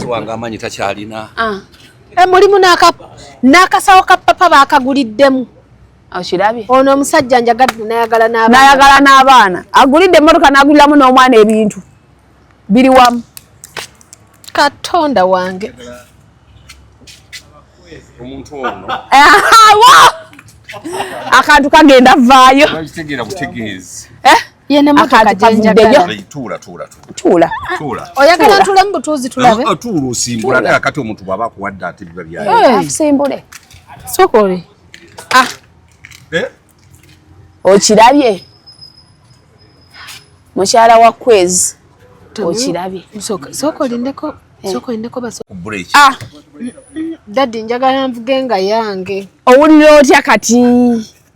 mukazi wange amanyi takyalina. Mulimu n'akasawo ka papa baakaguliddemu. Okirabye? Ono omusajja njagadde n'ayagala n'abaana. Agulidde emmotoka n'aguliramu n'omwana ebintu. Biri wamu. Katonda wange. Omuntu ono. Akantu kagenda vaayo. Bagitegeera butegeezi. Yene motoka jenjagala. Tuula. Oyagala ntule mu butuuzi tulabe. Tuula osimbula naye akati omuntu bw'aba akuwadde ate biba byayo. Simbule. Sokole. Okirabye? Mukyala wa Kwezi. Okirabye? Sokolindeko baso. Break. Daddy njagala nvuge nga yange. Owulira otya kati?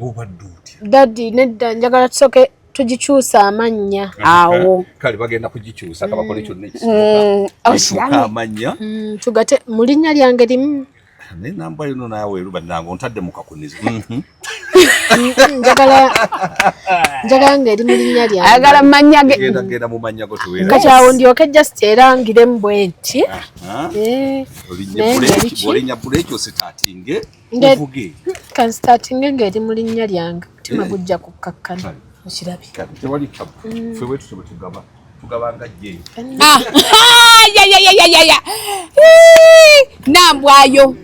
Obadde otya? Daddy nedda njagala tusoke tugikyusa amannya. Awo. Kale bagenda kugikyusa kabakole kyonna ekisooka. Amanya. Tugate mu linnya lyange limu. Ne namba ino naawe ruba nango ntadde mu kakunizi. Njagala ngeri mu linnya lyange. Ayagala manya ge. Genda mu manya go tuwera. Kacyawo ndyoke just erangire mbwenti. Olinya break ositatinge uvuge. Kan starting ngeri mu linnya lyange. Mutima gujja kukakkana. Okirabye. Tewali kabu. Fewe tugabanga je. Ya. Nambwayo.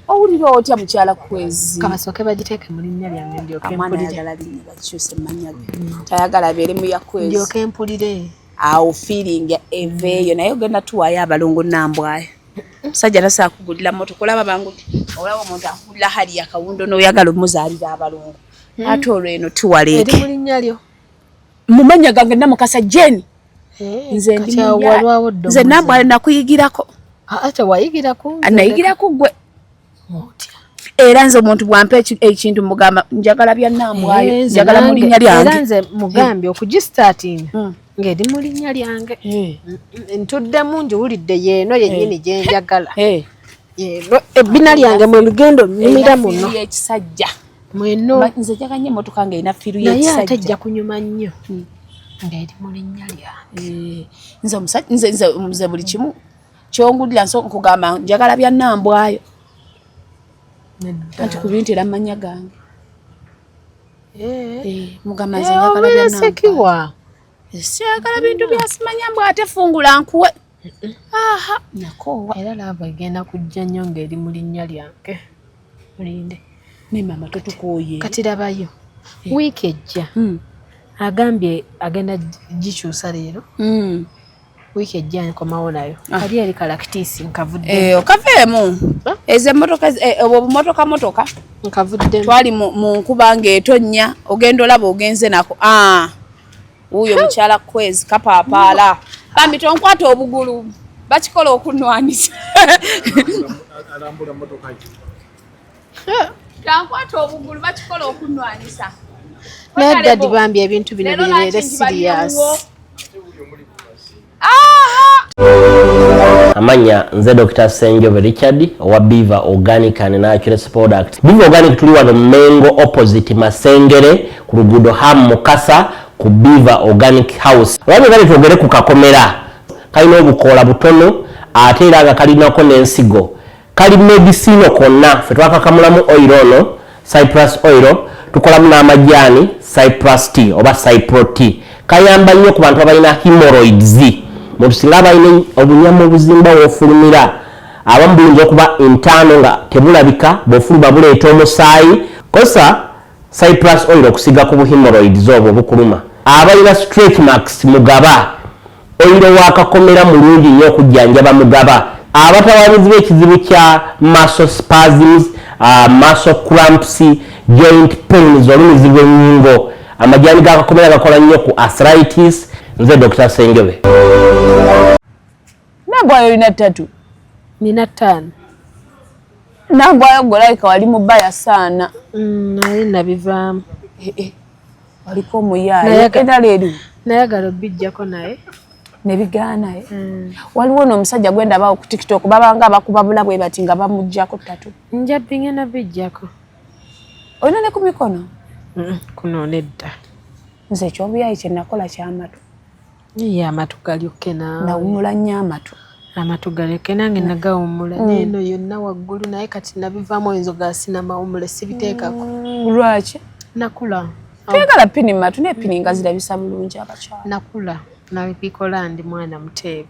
Owulira otya mukyala Kwezi? Kabasoke bagiteeke mu linnya lyange ndyoke mpulire. Ayagala linnya bakyuse manya ge. Tayagala abeere mu ya Kwezi. Ndyoke mpulire. Awo feeling eveeyo naye ogenda tuwaayo abalongo Nambwayo. Musajja tasaa kugulira moto kulaba bangu. Olaba omuntu akugulira hali akawundo n'oyagala omuzaalira abalongo. Ate olwo eno tuwaleeke. Eri mu linnya lyo. Mu mannya gange Namukasa Jeni. Nze ndi nze Nambwayo nakuyigirako. Ate wayigirako. Anayigirako gwe. Era nze omuntu bwampa ekintu mugamba njagala bya Nambwayo njagala mu linnya lyange. Era nze mugambye okugistarting ng'eri mu linnya lyange. Ntuddemu njiwulidde yeeno yennyini gye njagala. Ebbina lyange mwe lugendo nnumira muno. Ekisajja. Mweno. Nze njagala nnyo emmotoka ng'erina fiiru y'ekisajja. Naye ate ejja kunyuma nnyo. Ng'eri mu linnya lyange. Nze buli kimu kyongulira nkugamba njagala bya Nambwayo. Anti ku bintu era manya gange. Mugamba nze njagala bya Nambwayo. Siyagala bintu byasimanya mbwa ate fungula nkuwe. Nakoowa. Era laba egenda kujja nnyo ng'eri mu linnya lyange. Mulinde. Ne mama totukooye. Kati labayo. Wiiki ejja. Agambye agenda gikyusa leero. Wiiki ejja nkomawo nayo. Kali eri kalakitisi nkavudde. Okaveemu. Ezo emmotoka obumotoka. Nkavudde. Twali mu nkuba ng'etonnya ogenda olaba ogenze nako. Uyo mukyala Kwezi kapaapaala. Bambi tonkwata obugulu. Bakikola okunwanisa. Alambula motoka ki. Tankwata obugulu bakikola okunwanisa. Naye Daddy bambi ebintu bino bibeere serious. Amanya nze Dr. Senjobe Richard owa Biva Organic and Natural Product. Biva Organic tuli wano Mengo opposite Masengere ku luguudo Ham Mukasa ku Biva Organic House. Wano kali twogere ku kakomera. Kalina obukoola butono ate era nga kalinako n'ensigo. Kali medicine konna ffe twakakamulamu oil ono Cyprus oil tukolamu n'amajjaani Cyprus tea oba Cypro tea. Kayamba nnyo ku bantu abalina hemorrhoids. Muntu singa abalina obunyamu obuzimba w'ofulumira abamu bulungi okuba entaano nga tebulabika bw'ofuluma buleeta omusaayi. Kosa Cyprus oil okusiga ku hemorrhoids obwo obukuluma. Abalina stretch marks mugaba. Oil wakakomera mulungi nnyo okujjanjaba mugaba. Abatawabuzi b'ekizibu kya muscle spasms, muscle cramps, joint pains olumizi lw'ennyingo. Amajaani gakakomera gakola nnyo ku arthritis. Nze Dr. Senjobe. Nambwayo olina ttatu. Nina 5. Nambwayo golabika wali mu bbaya saana. Naye nabivaamu. Waliko omuyaayo. Endala eri. Nayagala obbijjako naye. Nebigaana waliwo n'omusajja gwenda bawo ku TikTok babanga bakuba bulabwe bati nga bamujjako ttatu. Njabbi ngenda bijjako. Olina ne ku mikono? Kuno nedda. Nze ekyobuyayi kye nakola ky'amatu. Ye amatu galyukke naawe. Nawumula nnyo amatu. amatu galeke nange nagawumula neno yonna waggulu naye kati nabivaamu enzo gasina mawumule sibiteekako lwaki nakula tuyagala pini matu naye pini nga zirabisa bulungi abakyala nakula nabikola ndi mwana muteebi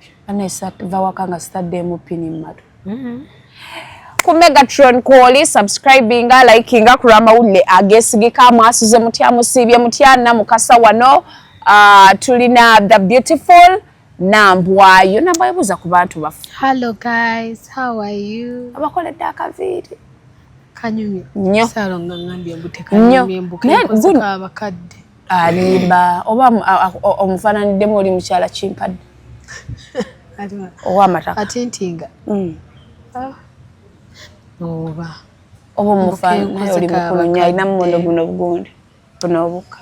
va waka nga sitaddemu pini matu ku Megatron Call subscribinga likinga ku amawulire agesigika mwasuze mutya musibye mutya na mukasa wano tulina the beautiful Nambwayo buza ku bantu bafu. Hello guys, how are you? Abakoledde akaviiri kanyumye nnyo salonga ngambye mbute kanyumye mbuka abakadde alimba oba omufaananiddemu oli mukyala kimpadde ow'amataka atintinga oba omufaanani oli mukulu nnyo alina mmundo guno bugundi buno obukka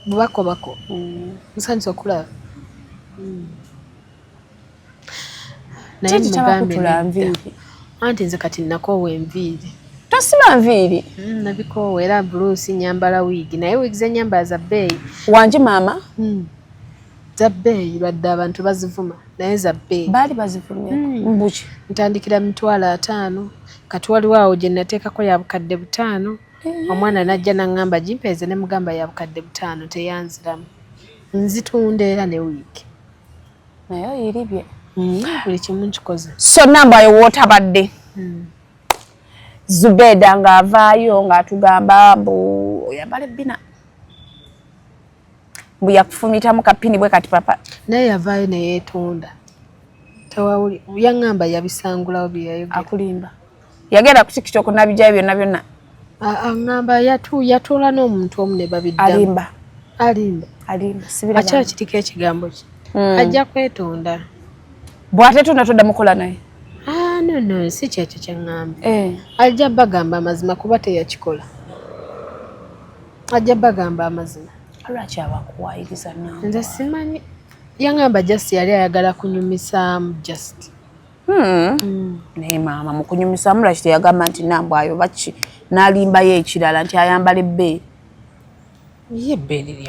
bubako musanyusa okulaba naye mugambye nviiri anti nze kati nakoowa enviiri tosiba nviiri nabikoowa era buluusi nyambala wiigi naye wiigi zenyambala za bbeeyi wanje maama za bbeeyi lwadde abantu bazivuma naye za bbeeyi baali bazivumya mbuki ntandikira $5,000 kati waliwo awo gye nateekako ya bukadde 5 omwana najja naŋŋamba gimpeeze ne mugamba ya bukadde 5 teyanziramu nzitunda era ne wiigi naye oyiribye buli kimu nkikoze so Nambwayo wootabadde Zubeda ng'avaayo ng'atugamba mbu oyambala ebbina mbu yakufumitamu kapini bwe kati papa naye yavaayo ne yeetonda tewawuli yaŋŋamba yabisangulawo bye yayogera akulimba yagenda ku TikTok nabijjayo byonna byonna aŋŋamba yatuula n'omuntu omu ne babiddamu alimba sibira akyala kiriko ekigambo ki ajja kwetonda bw'atetonda todda mukola naye no si kyekyo kyaŋŋamba ajja bagamba amazima kuba teyakikola ajja bagamba amazima lwaki abakuwaayiriza nze simanyi yaŋŋamba just yali ayagala kunyumisaamu just naye maama mu kunyumisaamu lwaki teyagamba nti Nambwayo baki n'alimbayo ekirala nti ayambala ebbeeri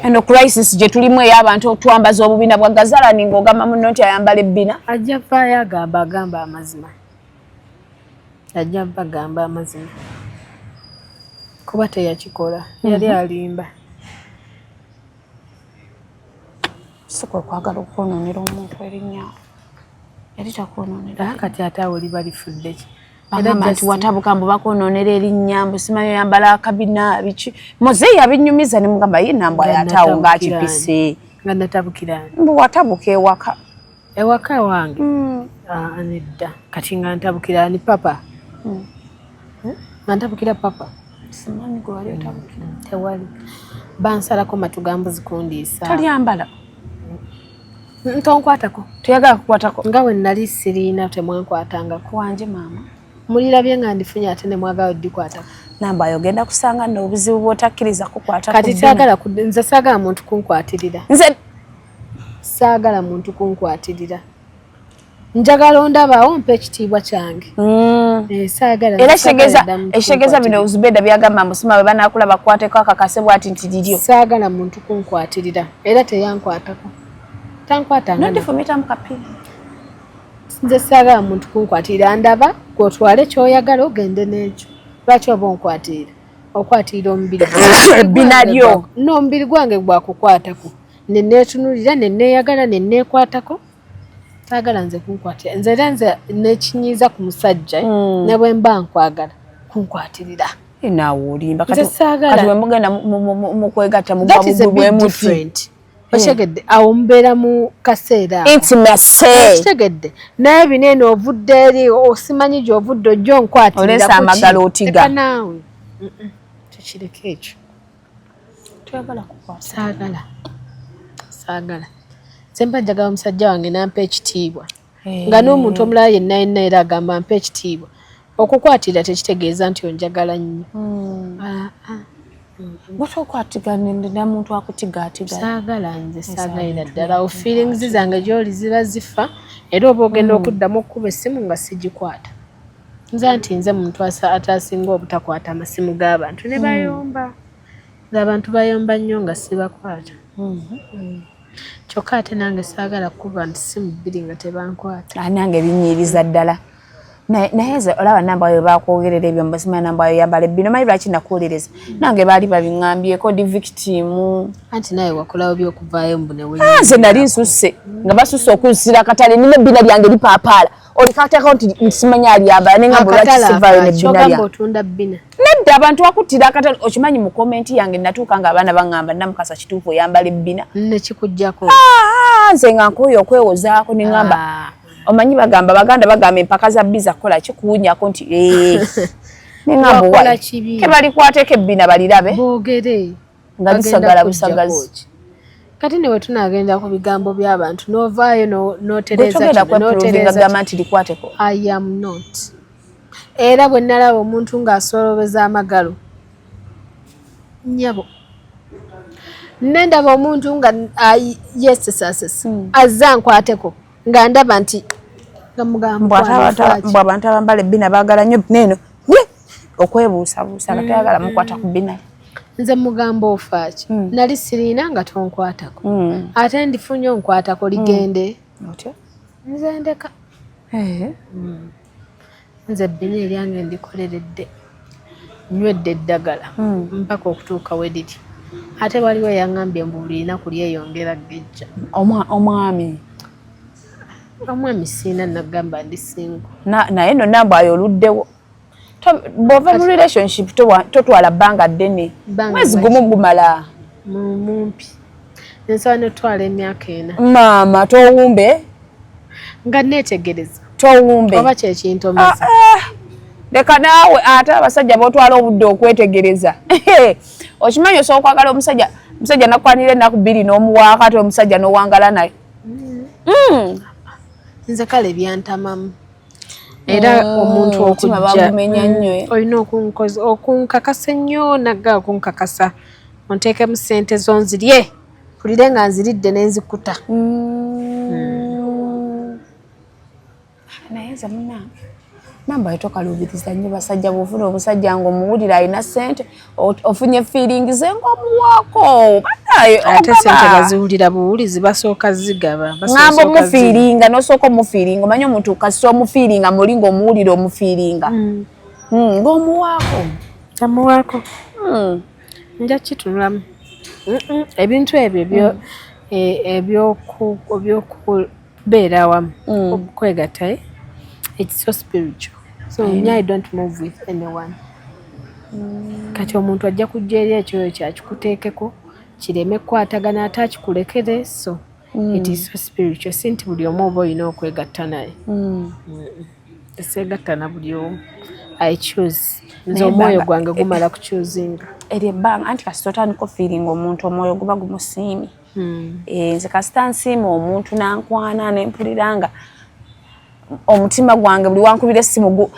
eno crisis gye tulimu ey'abantu otwambaza obubina bwa gazalani ng'ogamba munno nti ayambala ebbina ajja vaayo agamba amazima ajja bagamba amazima kuba teyakikola yali alimba sikwe kwagala okwonoonera omuntu erinnya yali takwonoonera kati ate awo liba lifudde ki bagamba nti watabuka mbu bakwonoonera erinnya mbu simanyi oyambala akabina biki mozeyi abinyumiza ne mugamba ye Nambwayo ate awo ng'akipise nga natabukira mbu watabuka ewaka wange nedda kati nga ntabukira ni papa nga ntabukira papa simanyi gwe wali otabukira tewali bansalako matugambo zikundiisa talyambala ntonkwatako tuyagala kukwatako nga we nali siriina temwankwatangako wanje maama mulirabye nga ndifunye ate ne mwagala oddikwatako Nambwayo ogenda kusanga nno obuzibu bw'otakkiriza kukwata kati nze saagala muntu kunkwatirira saagala muntu kunkwatirira njagala ondabaawo mpa ekitiibwa kyange era ekitegeeza bino Zubeda byagamba musima bwe banaakula bakwateko akakase bw'ati nti liryo saagala muntu kunkwatirira era teyankwatako tankwatanga nondifumitamu kapini nze saagala muntu kunkwatirira ndaba gw'otwale ky'oyagala ogende n'ekyo lwaki oba onkwatirira okwatirira omubiri ebbina lyo n'omubiri gwange gwakukwatako neneetunulira neneeyagala neneekwatako saagala nze kunkwatira nze era nze nekinyiiza ku musajja ne bwe mba nkwagala kunkwatirira naawe olimba kati bwe mugenda mukwegatta mubwemutwe okitegedde awo mubeera mu kaseera okitegedde naye binene ovudde eri osimanyi gy'ovudde ojja onkwatirira olesa amagalo otiga naawe tekireko ekyo saagala semba njagala omusajja wange nampa ekitiibwa nga n'omuntu omulala yenna era agamba mpa ekitiibwa okukwatira tekitegeeza nti onjagala nnyo bwetokwatigana muntu akutigaatiga saagala nze saagalira ddala feelings zange gy'oli ziba zifa era oba ogenda okuddamu okkuba essimu nga sigikwata nze nti nze muntu atasinga obutakwata amasimu g'abantu ne bayomba ng'abantu bayomba nnyo nga sibakwata kyokka ate nange saagala kuba nti si mu bbiri nga tebankwata. Nange binyiriza ddala. Naye olaba namba yo bakwogerera ebyo mbasima namba yo yambala ebbino mayi lwaki nakuwolereza. Nange baali babiŋŋambyeko ndi victim. Anti naye wakolawo by'okuvaayo mbune wenyi. Nze nali nsusse nga basusse okunsira akatale nina ebbina lyange lipaapaala. Olikateekawo nti simanya alyambala ne ngamba lwaki sivaayo n'ebbina lyange. Kyogamba otunda bbina. Nedda abantu bakuttira akatale okimanyi mu komenti yange natuuka nga abaana baŋŋamba Namukasa kituufu oyambala ebbina. Ne kikuggyako. Nze nga nkooye okwewozaako ne ngamba omanyi baganda bagamba empaka za biza kola kikuwunyako nti nengamba wala kebali kwateka ebbina balirabe boogere nga bisagala busagazi kati newe tunagenda ku bigambo by'abantu novaayo notereza gamba nti likwateko. I am not. Era bwe nalaba omuntu ng'asolobeza amagalo nyabo nendaba omuntu nga yesesasesa azza nkwateko nga ndaba nti abantu abambala ebbina baagala nnyo neeno okwebuusabuusa nga tayagala mukwata ku bbina. Nze mugamba ofaaki nali siriina nga tonkwatako ate ndifunye onkwatako ligende nze ndeka nze ebbina eryange ndikoleredde nywedde eddagala mpaka okutuuka we liri ate waliwo yaŋŋambye mbu buli lunaku lyeyongera gejja. Omwami siina nagamba ndi singo naye no namba ayo oluddewo bw'ova mu relationship totwala bbanga ddene mwezi gumu gumala mumpi nsobola notwala emyaka 4 maama towumbe nga neetegereza towumbe oba kyekintomeza leka naawe ate abasajja botwala obudde okwetegereza okimanyi osobola okwagala omusajja nakwanira ennaku 2 n'omuwaako ate omusajja n'owangala naye nze kale byantamamu era omuntu okujja olina okunkakasa ennyo nagga okunkakasa onteekemu ssente zo nzirye pulire nga nziridde n'enzikuta. Naye nze munnange namba etokalubiriza nnyo basajja bw'ofuna omusajja ng'omuwulira alina ssente ofunye feeling ze ng'omuwaako ate ssente baziwulira buwulizi basooka zigaba ngamba omufiiringa n'osooka omufiiringa omanyi omuntu kasita omufiiringa muli ng'omuwulira omufiiringa ng'omuwaako amuwaako nja kitunulamu ebintu ebyo ebyokubeera awamu okwegatta it's so spiritual. So I don't move with anyone. Kati omuntu ajja kujja eri ekyoyo kyakikuteekeko kireme kwatagana ate akikulekere so it is so spiritual. Sinti buli omu oba olina okwegatta naye eseegatta na buli omu. I choose nze omwoyo gwange gumala kuchuzinga eri ebbanga anti kasita otandika feeling omuntu omwoyo guba gumusiimi nze kasita nsiima omuntu nankwana nempuliranga omutima gwange buli wankubira essimu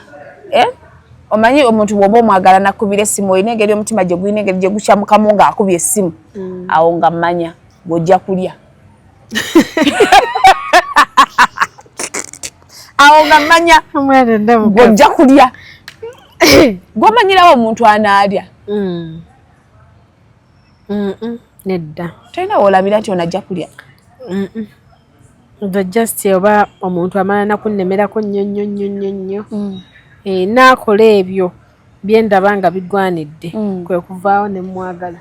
omanyi omuntu bw'oba omwagala nakubira essimu olina engeri omutima gye gulina engeri gye gukyamukamu ng'akubye essimu awo nga mmanya bw'ojja kulya awo nga mmanya bw'ojja kulya gw'omanyirawo omuntu anaalya nedda tolina woolabira nti onajja kulya the just oba omuntu amala nakunnemerako nnyo naakola ebyo byendaba nga bigwanidde kwe kuvaawo ne mwagala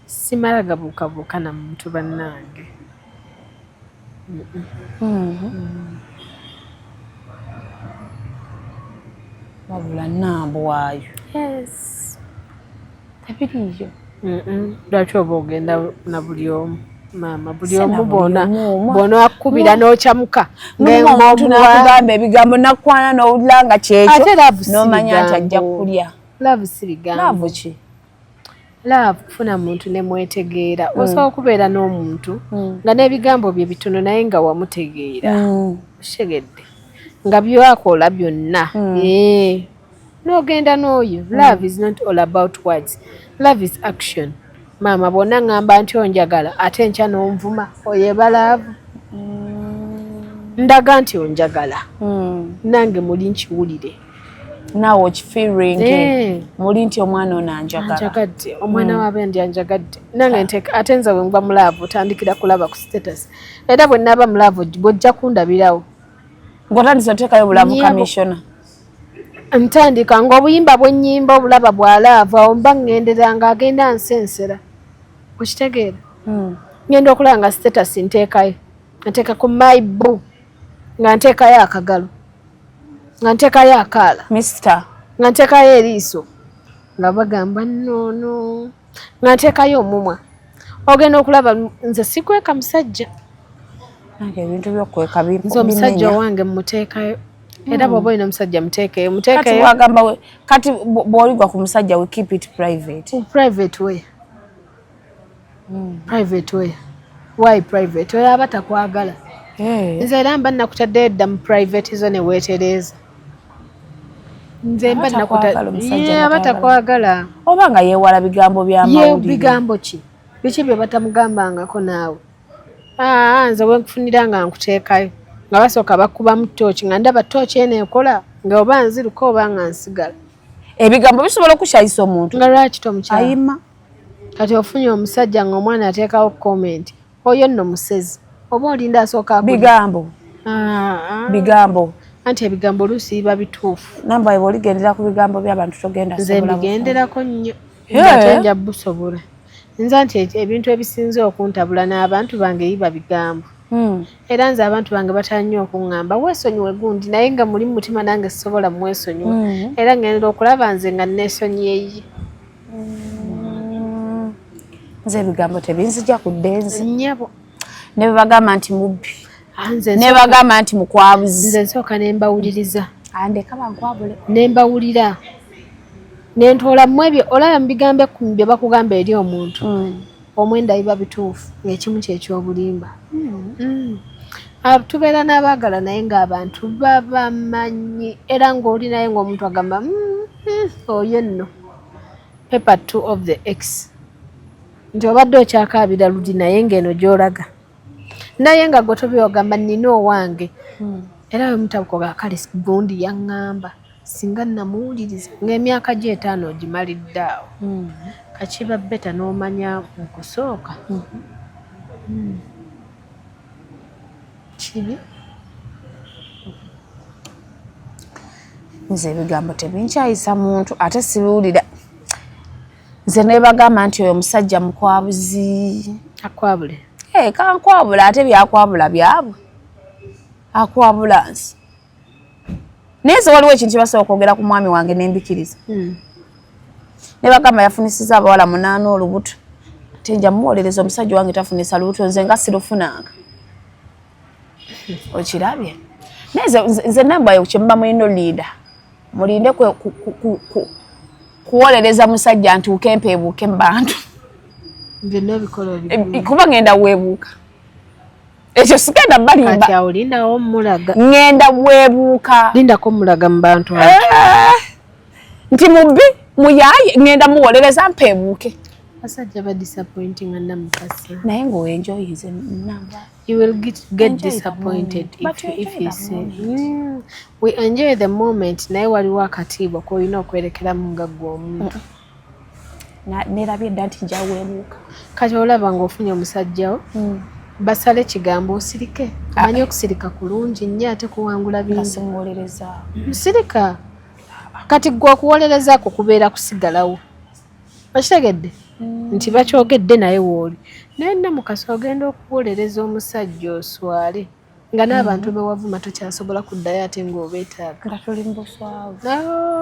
simala gabuukabuuka na muntu bannange wabula nnambwayo tabiriyo lwaki oba ogenda na buli omu maama buli omu bona akubira n'okyamuka ng'omuntu nakugamba ebigambo nakwana n'owulira nga kyekyo n'omanya nti ajja kulya. Love si bigambo ki? Love kufuna muntu ne mwetegeera osobola okubeera n'omuntu nga n'ebigambo bye bitono naye nga wamutegeera oshegedde nga byakola byonna n'ogenda n'oyo. Love is not all about words. Love is action. Maama bonna ngamba nti onjagala ate nkya n'onvuma oyebalaavu ndaga nti onjagala nange muli nkiwulire Now watch feeling muli nti omwana ono anjagadde omwana wabe ndi anjagadde nange nteka atenza bwe ngwa mulavu tandikira kulaba ku status era bwe naba mulavu gojja kundabirawo ngotandisa otekayo bulavu commissioner ntandika ng'obuyimba bw'ennyimba obulaba bw'alaava omba ŋŋenderanga agenda nsensera okitegeera ngenda okulaba nga status nteekayo nteeka ku my boo nga nteekayo akagalo nga nteekayo akaala mister nga nteekayo eriiso nga bagamba nnono nga nteekayo omumwa ogenda okulaba nze sikweka musajja nange ebintu by'okweka nze omusajja owange mmuteekayo era bw'oba olina omusajja muteekeyo kati wagamba we kati bw'oligwa ku musajja we keep it private private way private way why private way aba takwagala nze era mba nakutaddeyo dda mu private zo ne weetereeza nze mba nakutaddeyo aba takwagala oba nga yeewala bigambo by'amawulire bigambo ki biki bye batamugambangako naawe nze wenkufunira nga nkuteekayo nga basooka bakubamu tooki nga ndaba tooki eno ekola nga oba nziruka oba nga nsigala ebigambo bisobola okukyayisa omuntu nga lwaki tomukyayima kati ofunye omusajja nga omwana ateekawo comment oyo nno musezi oba olinda asooka bigambo bigambo anti ebigambo oluusi biba bituufu namba bwe oligendera ku bigambo by'abantu togenda nze mbigenderako nnyo ate nja busobola nze anti ebintu ebisinze okuntabula n'abantu bange biba bigambo era nze abantu bange batala nnyo okuŋŋamba weesonyiwe gundi naye nga muli mutima nange sisobola mwesonyiwe era ngenda okulaba nze nga neesonyiyeyi nze ebigambo tebinzija ku ddenzi nnyabo ne bagamba nti mubbi ne bagamba nti mukwabuzi nze nsooka ne mbawuliriza andeka bankwabule ne mbawulira ne ntoolamu ebyo olaba mu bigambo ekkumi bye bakugamba eri omuntu omwenda biba bituufu ng'ekimu kyekyobulimba tubeera n'abaagala naye ng'abantu babamanyi era ng'oli naye ng'omuntu agamba oyo nno paper 2 of the x nti obadde okyakaabira ludi naye ng'eno gy'olaga naye nga gwe tobe ogamba nnina owange era we mutabukoga kale gundi yaŋŋamba singa namuwuliriza ng'emyaka gye 5 ogimalidde awo kakiba beta n'omanya mu kusooka kibi nze ebigambo tebinkyayisa muntu ate sibiwulira nze ne bagamba nti oyo omusajja mukwabuzi akwabule kankwabula ate byakwabula byabwe akwabula nsi naye nze waliwo ekintu kyebasobola okwogera ku mwami wange nembikiriza ne bagamba yafunisiza abawala 8 olubuto ate nja muwolereza omusajja wange tafunisa lubuto nze nga sirufunanga okirabye naye nze nambayo kyemba mulino liida mulinde kuwolereza musajja ntuuke empeebuuke mu bantu kuba ngenda weebuuka ekyo sigenda balimba kati awo lindawo mulaga ngenda weebuuka lindako mulaga mu bantu nti mubbi muyaye ngenda muwolereza mpeebuuke basajja ba disappointing namukasa naye ng'oenjoyize namba you will get disappointed if you say we enjoy the moment naye waliwo akatiibwa koolina okwerekeramu nga gwe omuntu nerabye dda nti nja weebuuka kati olaba ng'ofunye omusajjawo basale ekigambo osirike amanye okusirika kulungi nnyo ate kuwangula bingi musirika kati gwe okuwolerezaako kubeera kusigalawo okitegedde nti bakyogedde naye wooli naye namukasa ogenda okuwolereza omusajja oswale nga n'abantu bewavuma tokyasobola kuddayo ate ng'obeetaaga nga tuli mu buswavu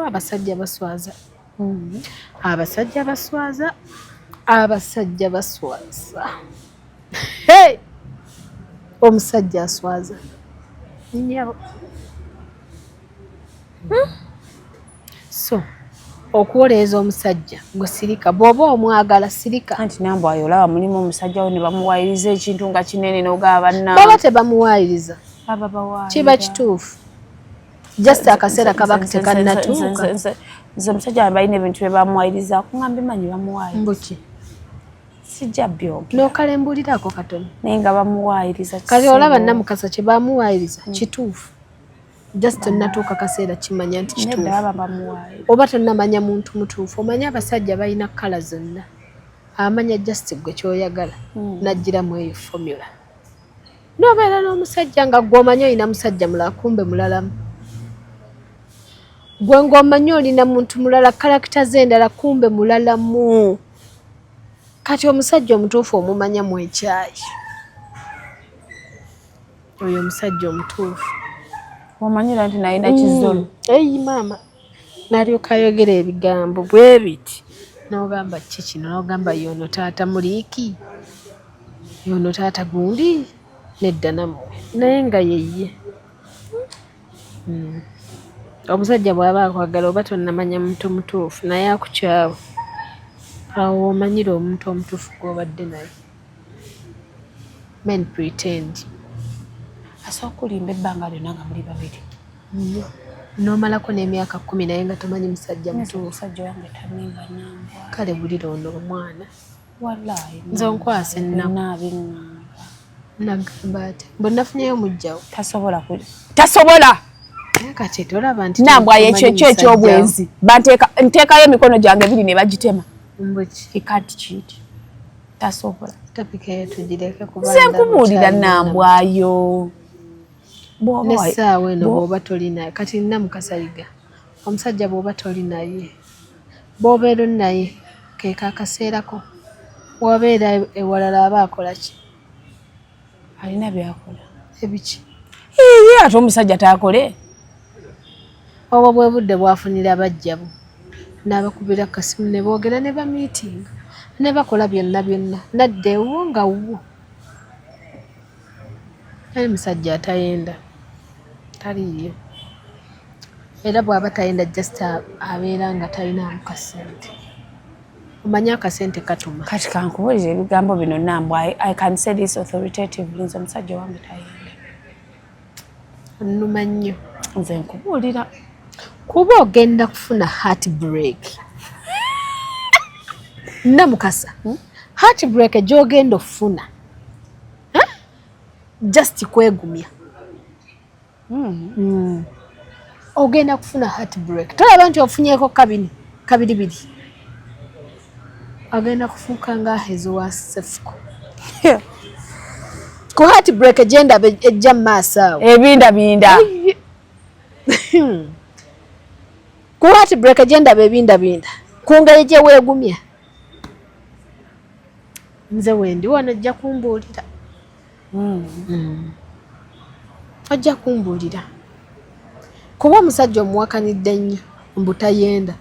abasajja baswaza abasajja baswaza abasajja baswaza omusajja aswaza nnyabo so okuwolereza omusajja gusirika bw'oba omwagala sirika anti nambo ayo olaba mulimu omusajja we ne bamuwaayiriza ekintu nga kinene n'ogaba bannaa baba tebamuwaayiriza kiba kituufu just akaseera kaba tekannatuuka nze omusajja balina ebintu bye bamuwaayiriza kuŋŋamba emanyi bamuwaayiriza mbuki sijja byogera n'okalembulirako katono naye nga bamuwaayiriza kati olaba namukasa kye bamuwaayiriza kituufu just nnatuuka kaseera kimanya nti kituufu nedda bamuwaayo oba tonnamanya muntu mutuufu omanya abasajja balina kkala zonna amanya just gwe kyoyagala najjiramu eyo formula nobeera n'omusajja nga gw'omanyi olina musajja mulala kumbe mulalamu gwe ng'omanyi olina muntu mulala karakita z'endala kumbe mulalamu kati omusajja omutuufu omumanyamu ekyayi oyo omusajja omutuufu omanyira nti nalina kizolo eyi maama n'alyoka ayogera ebigambo bwe biti n'ogamba ki kino n'ogamba yono taata muliiki yono taata gundi nedda nammwe naye nga yeye omusajja bw'aba akwagala oba tonnamanya muntu mutuufu naye akukyawa awo omanyira omuntu omutuufu gw'obadde naye men pretend asobola okulimba ebbanga lyonna nga muli babiri n'omalako n'emyaka 10 naye nga tomanyi musajja mutuufu omusajja wange tanimba nambwa kale bulira ono omwana wallahi nze onkwasa ennaku nagamba ati bwe nafunyeyo mujjawo tasobola kati tolaba nti nambwa yekyo ekyobwenzi nteekayo emikono gyange ebiri ne bagitema mbuki ikati kiti tasobola topika eyo tugireke kuba senkubuulira nambwayo nessaawa eno bw'oba toli naye kati nina mukasayiga omusajja bw'oba toli naye bw'obeera oli naye keeka akaseerako wabeera ewalala aba akola ki alina byakola ebiki ate omusajja taakole obwo bwe budde bwafunira bajjabo n'abakubira kasimu ne boogera ne bamiitinga ne bakola byonna byonna nadda ewo nga wo ali musajja atayenda taliyo era bw'aba tayenda just abeera nga talinamu kasente omanyi akasente katuma kati kankubuulira ebigambo bino nambwa I can say this authoritatively nze omusajja wange tayenda nnuma nnyo nze nkubuulira kuba ogenda kufuna heart break namukasa heart break gy'ogenda okufuna just kwegumya ogenda kufuna heart break tolaba nti ofunyeeko kabiribiri agenda kufuuka ng'ahezo wa sefuko ku heart break gyendaba ejja mu maaso awo ebindabinda ku heart break gyendaba ebindabinda ku ngeri gye weegumya nze wendi wano ojja kumbuulira ojja kumbuulira kuba omusajja omuwakanidde nnyo mbutayenda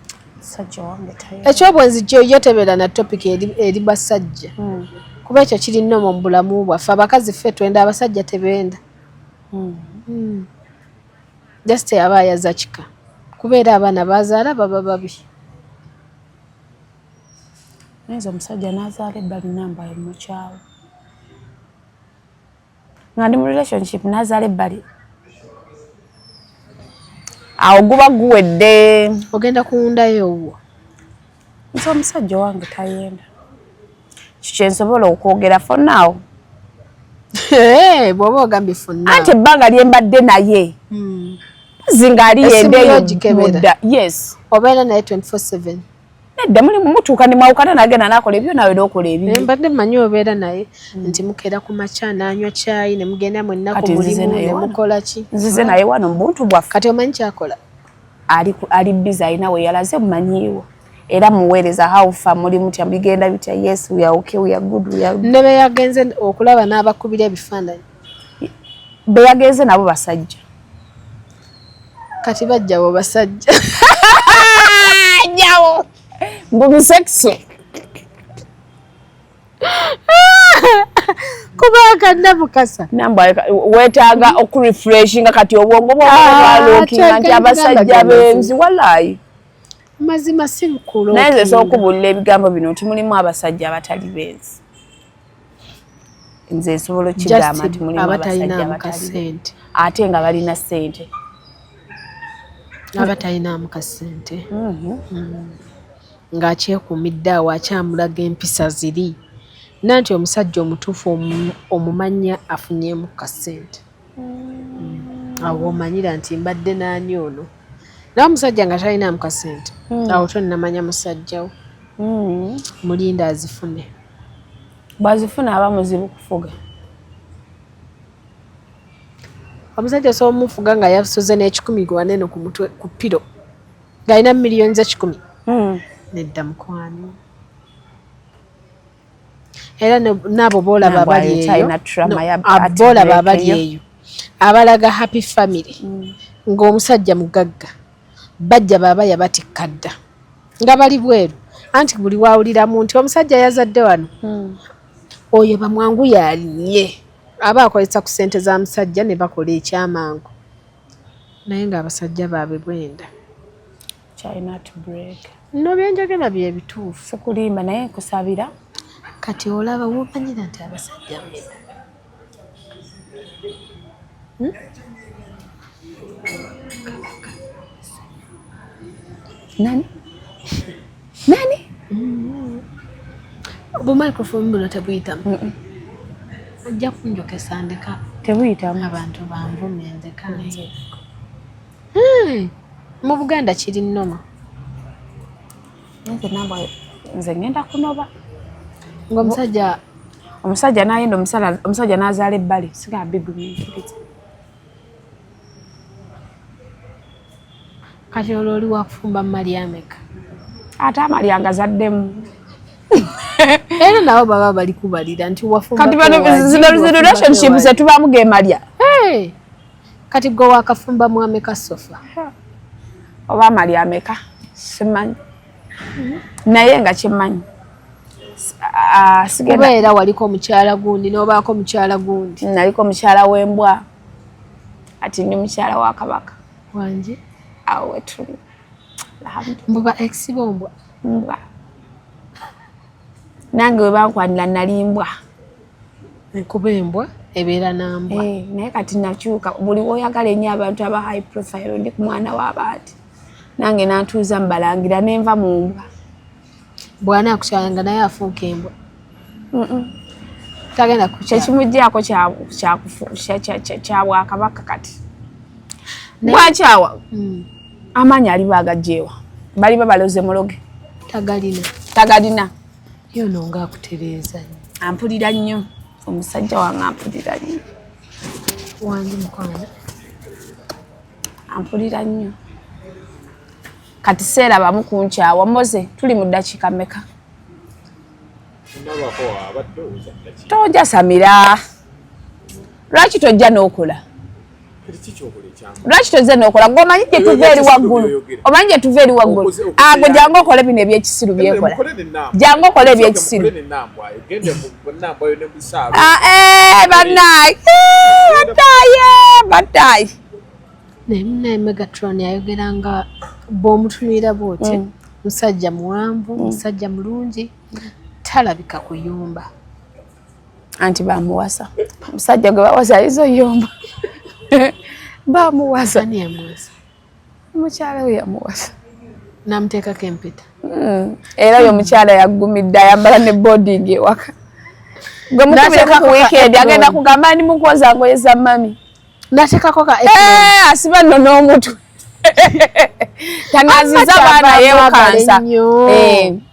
ekyobwenzi kyo tebera na topic eri basajja kuba ekyo kiri nnomo mu bulamu bwaffe abakazi ffe twenda abasajja tebenda just yaba ayaza kika kubeera abaana bazaala baba babi nayinza omusajja n'azaala ebbali namba mukyawe nga ndi mu relationship n'azaala ebbali awo guba guwedde ogenda kuwundayo owo nze omusajja wange tayenda kikyensobola okwogera fonaawo bw'oba ogambye fonna anti ebbanga lyembadde naye zinga ali yendeyo mudda yes obeera naye 24/7 nedda mulimu mutuuka ne mwawukana nagenda nakola ebyo nawe n'okola ebibyo mbadde mmanyi obeera naye nti mukeera ku makya n'anywa caayi ne mugenda mwenna ku mulimu ne mukola ki nzize naye wano mu buntu bwaffe kati omanyi kyakola ali bizi alina we yalaze mumanyiiwo era muweereza hawufa mulimu tya bigenda bitya yes we are okay we are good we are ne be yagenze okulaba n'abakubira ebifaananyi be yagenze nabo basajja kati bajjawo basajja nyawo mbubisekso kubanga namukasa namba wetaaga okurefreshinga kati obwongo bwalookinga nti abasajja benzi walayi mazima si bukulu naye nze sokubuulira ebigambo bino nti mulimu abasajja abatali benzi nze nsobola okigamba nti mulimu abasajja abatali ate nga balina ssente abatalinamu kasente ng'akyekuumidde awo akyamulaga empisa ziri nanti omusajja omutuufu omumanya afunyeemu kasente awo omanyira nti mbadde naani ono naye omusajja nga talina mukasente awo tonnamanya musajjawo mulinda azifune bwazifuna aba muzibu kufuga omusajja so omufuga nga yasoze n'ekikumi gwaneno ku mutwe ku piro ng'alina miliyoni ze 10 nedda mukwano era n'abo boolaba abali eyo abalaga happy family ng'omusajja mugagga bajja baaba yabatikka dda nga bali bweru anti buli waawuliramu nti omusajja yazadde wano oyo bamwangu yalinye aba akozesa ku ssente za musajja ne bakola ekyamangu naye ng'abasajja baabwe bwenda China to break nno byenjogera bye bituufu sekulimba naye kusabira kati olaba womanyira nti abasajja bwenda nani obu microphone buno tebuyitamu ajja kunjokesa ndeka tebuyitamu abantu banvumye nzeka nze mu Buganda kiri nnoma nze ngenda kunoba omusajja nayenda omusajja nazaala ebbali siga bigumiikiriza kati olwo oli wakufumba mali ameka ate amali agazaddemu era nabo baba bali kubalira nti wafumba kati bano zino relationship zetubamu gemalya kati gwe wakafumba mu ameka sofa oba amali ameka simanyi naye nga kimanyi kubeera waliko omukyala gundi n'obaako mukyala gundi naliko mukyala w'embwa ati ndi mukyala wa Kabaka wanje awo wetuli mbuba exibombwa mbwa nange webankwanira nali mbwa kuba embwa ebeera nambwa naye kati nakyuka buli woyagala ennyo abantu aba high profile ndi ku mwana w'abaati nange nantuuza mbalangira nenva mu mbwa bwana akukyanga naye afuuka embwa tagenda kyekimuggyako kya Bwakabaka kati bwakyawa amaanyi aliba agajjeewa baliba baloze muloge tagalina yono nga akutereeza ampulira nnyo omusajja wange ampulira nnyo wange mukwana ampulira nnyo kati seera bamu kunkyawa moze tuli mu ddakiika mmeka tojja Samira lwaki tojja n'okola lwaki tozze n'okola ng'omanyi gye tuva eri waggulu omanyi gye tuva eri waggulu agwe jangu okole bino ebyekisiru byekola jangu okole ebyekisiru bannaayi naye munaye Megatron ayogera nga bw'omutunira bwoti musajja muwanvu musajja mulungi talabika kuyumba anti bamuwasa musajja gwe bawasa izo yomba bamuwasa ani yamuwasa omukyala we yamuwasa namuteekako empeta era oyo omukyala yaggumidde ayambala ne boarding ewaka gwe mutumire ku weekend agenda kugamba ndi mukuwoza ngoye za mami nateekako ka asiba nno n'omutwe tangaziza baana yeekansa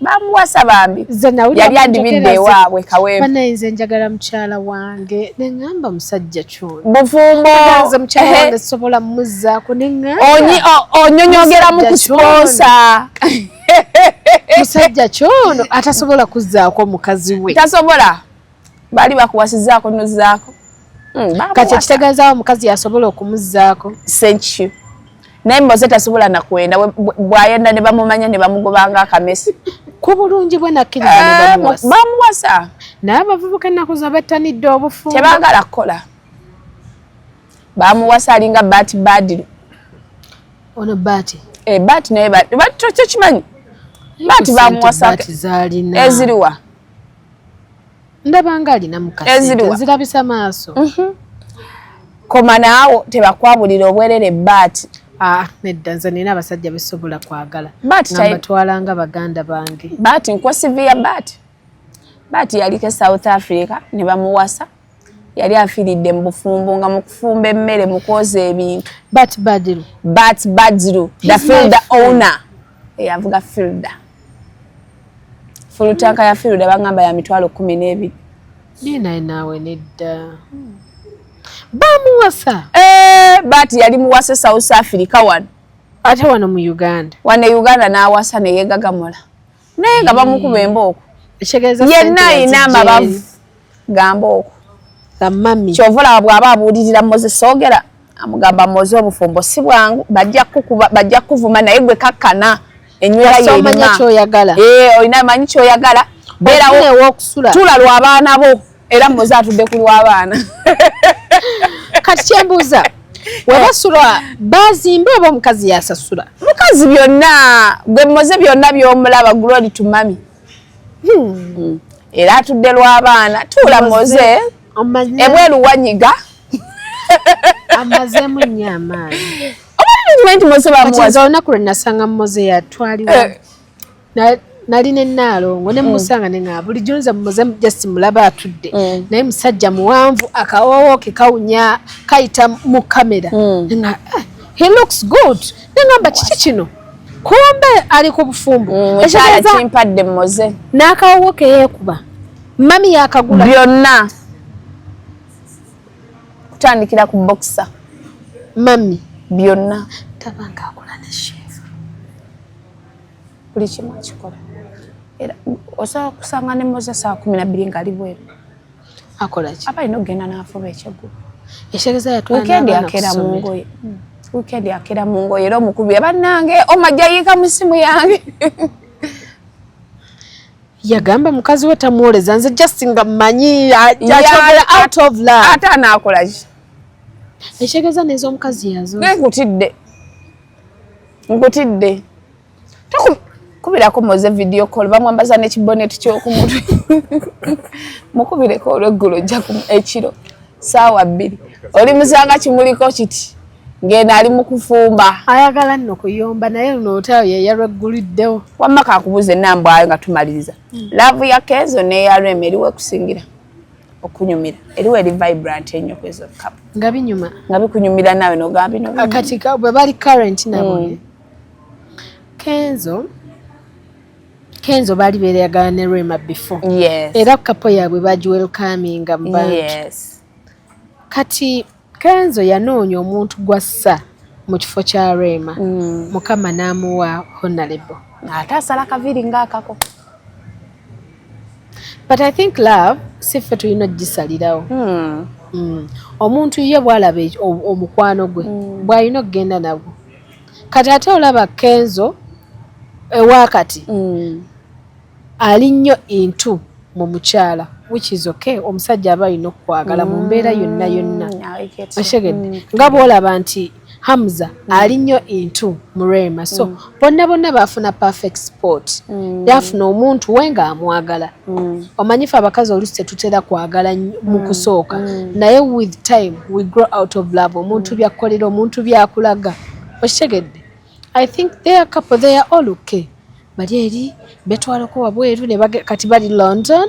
bamuwasa bambi yali andibidde ewaabwe kawempe banayinza njagala mukyala wange neŋŋamba musajja kyono bufumbo mukyala wange sobola mumuzzaako neŋŋamba onyonyogeramu ku sponsa musajja kyono atasobola kuzzaako mukazi we tasobola bali bakuwasizaako nozzaako kati ekitegeezaawo omukazi yasobola okumuzzaako senki naye mboze tasobola nakwenda bwayenda ne bamumanya ne bamugobanga akamesi ku bulungi bwe nakkiriza bamuwasa naye abavubuka ennaku zo bettanidde obufumbo tebaagala kukola bamuwasa alinga Bati Badiru ono Bati Bati naye kyo kimanyi Bati bamuwasa eziriwa ndabanga alina mukasente zirabisa maaso koma naawo tebakwabulira obwerere Bati nedda nze nina abasajja besobola kwagala nabatwalanga baganda bange Bati nkwasivia Bati yaliko South Africa ne bamuwasa yali afiiridde mu bufumbo nga mu kufumba emmere mu kwoza ebintu. But Badiru, the fielder owner. Avuga fielder. Full tanka ya fielder bangamba ya mitwalo 12. Nina nawe nedda. Bamuwasa. But yali muwasa South Africa wano. Ate wano mu Uganda. Uganda n'awasa ne yeegagamula. Naye nga bamukuba embooko. Ekitegeeza yenna ina amabavu gambooko. Mami. Kyovola bw'aba abuulirira Moses Ogera amugamba Moses obufumbo si bwangu bajja kuvuma naye gwe kakkana enywera y'omanya ky'oyagala. Olina manyi ky'oyagala. Beerawo okusula. Tula lw'abaana bo era Moses atudde ku lw'abaana. Kati kyembuuza webasula bazimba oba omukazi yasasula? Mukazi byonna gwe Moses byonna by'omulaba glory to mami. Era atudde lw'abaana tuula Moses ebweru wanyiga. Amazemu nnyo amaanyi. Omanyi Moses bamuwaza olunaku lwe nasanga Moses yatwalibwa. Nalina Ennaalongo ne musanga ne nga bulijjo nze Moses just mulaba atudde. Naye musajja muwanvu akawoowo ke kawunya kayita mu kamera. Nga he looks good. Nengamba kiki kino? Kumbe ali ku bufumbo. Ekyala kimpadde Moses. N'akawoowo ke yeekuba. Mami yakagula. Byonna. Kutandikira ku boxer. Mami. Byonna. Tabanga akola ne chef. Buli kimu akikola. Era osobola kusanga ne Moses saa 12 ng'ali bweru. Akola ki? Aba alina okugenda n'afuba ekyeggulo. Ekitegeeza yatwala Weekend yakeera mu ngoye. Weekend yakeera mu ngoye era omukubye bannange omajja yiika mu simu yange. Yagamba mukazi we tamuwoleza nze just nga mmanyi yakyogera out of love. Ate anaakola ki? Ekitegeeza nezo omukazi yazo. Nkutidde. Kubirako Moses video call bamwambaza n'ekiboneti ky'okumutwe. Mukubireko olw'eggulo ojja ekiro ssaawa 2. Oli musanga kimuliko kiti ng'eno ali mu kufumba. Ayagala nno kuyomba naye luno otaayo ye yalwegguliddewo. Wamma kakubuuza ennambwayo nga tumaliriza. Laavu ya Kenzo n'eya Rem eriwo ekusingira okunyumira. Eriwo eri vibrant ennyo kwezo kapu. Nga binyuma. Nga bikunyumira naawe n'ogamba bino. Kati bwe bali current nabo. Kenzo bali beeragala ne Rema before. Yes. Era kapo yaabwe bagiwelcaminga mu bantu. Yes. Kati Kenzo yanoonya omuntu gwassa mu kifo kya Rema. Mukama n'amuwa honorable. Ate asala kaviri ng'akako. But I think love si ffe tulina gisalirawo. Omuntu ye bw'alaba omukwano gwe bw'alina okugenda nagwo. Kati ate olaba Kenzo ewakati ali nnyo into mu mukyala which is okay. Omusajja aba alina okwagala mu mbeera yonna yonna. Oshegedde nga bw'olaba nti Hamza ali nnyo into mu Rema. So bonna baafuna perfect sport. Yafuna omuntu we nga amwagala. Omanyifu abakazi oluusi tetutera kwagala mu kusooka. Naye with time we grow out of love. Omuntu byakkolera omuntu byakulaga. Oshegedde I think they are couple, they are all okay. Bali eri betwalako wabweru ne kati bali London.